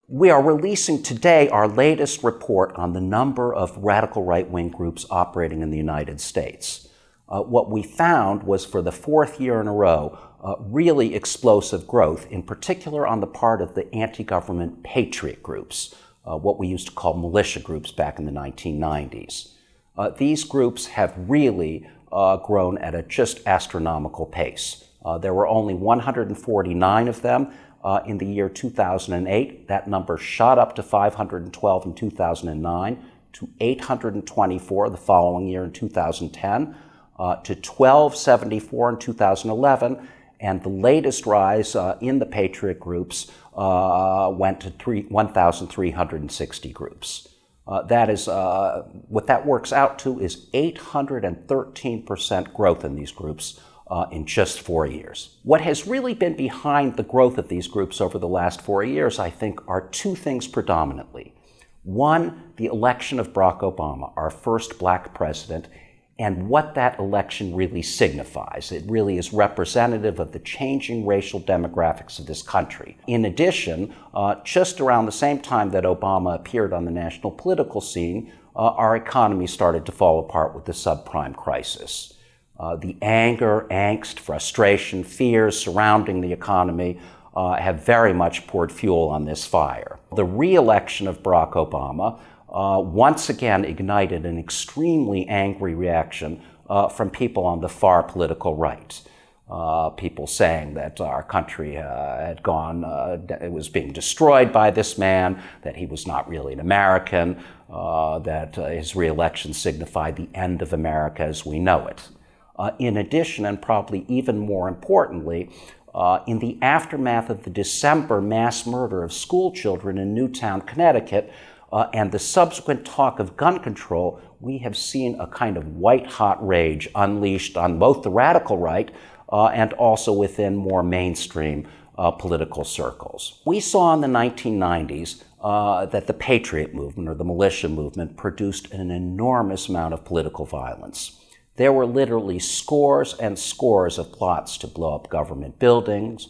We are releasing today our latest report on the number of radical right-wing groups operating in the United States. What we found was, for the fourth year in a row, really explosive growth, in particular on the part of the anti-government patriot groups, what we used to call militia groups back in the 1990s. These groups have really grown at a just astronomical pace. There were only 149 of them in the year 2008. That number shot up to 512 in 2009, to 824 the following year in 2010, to 1274 in 2011, and the latest rise in the patriot groups went to 1,360 groups. That is, what that works out to is 813% growth in these groups in just 4 years. What has really been behind the growth of these groups over the last 4 years, I think, are two things predominantly. One, the election of Barack Obama, our first black president, and what that election really signifies. It really is representative of the changing racial demographics of this country. In addition, just around the same time that Obama appeared on the national political scene, our economy started to fall apart with the subprime crisis. The anger, angst, frustration, fears surrounding the economy have very much poured fuel on this fire. The re-election of Barack Obama once again ignited an extremely angry reaction from people on the far political right. People saying that our country had gone, it was being destroyed by this man, that he was not really an American, that his re-election signified the end of America as we know it. In addition, and probably even more importantly, in the aftermath of the December mass murder of school children in Newtown, Connecticut, and the subsequent talk of gun control, we have seen a kind of white-hot rage unleashed on both the radical right and also within more mainstream political circles. We saw in the 1990s that the patriot movement, or the militia movement, produced an enormous amount of political violence. There were literally scores and scores of plots to blow up government buildings,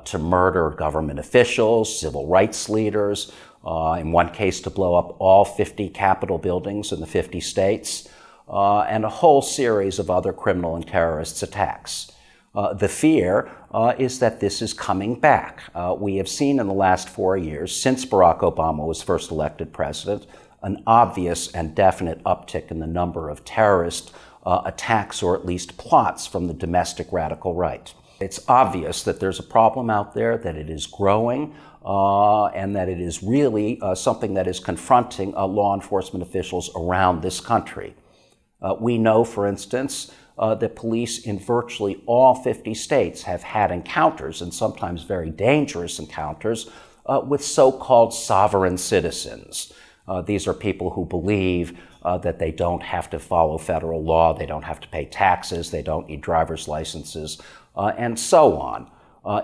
to murder government officials, civil rights leaders, in one case to blow up all 50 Capitol buildings in the 50 states, and a whole series of other criminal and terrorist attacks. The fear is that this is coming back. We have seen in the last 4 years, since Barack Obama was first elected president, an obvious and definite uptick in the number of terrorist attacks, or at least plots, from the domestic radical right. It's obvious that there's a problem out there, that it is growing, and that it is really something that is confronting law enforcement officials around this country. We know, for instance, that police in virtually all 50 states have had encounters, and sometimes very dangerous encounters, with so-called sovereign citizens. These are people who believe that they don't have to follow federal law, they don't have to pay taxes, they don't need driver's licenses, and so on.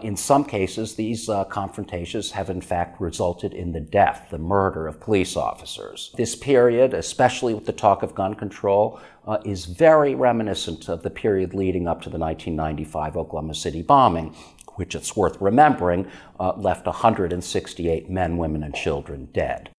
In some cases, these confrontations have in fact resulted in the death, the murder of police officers. This period, especially with the talk of gun control, is very reminiscent of the period leading up to the 1995 Oklahoma City bombing, which, it's worth remembering, left 168 men, women, and children dead.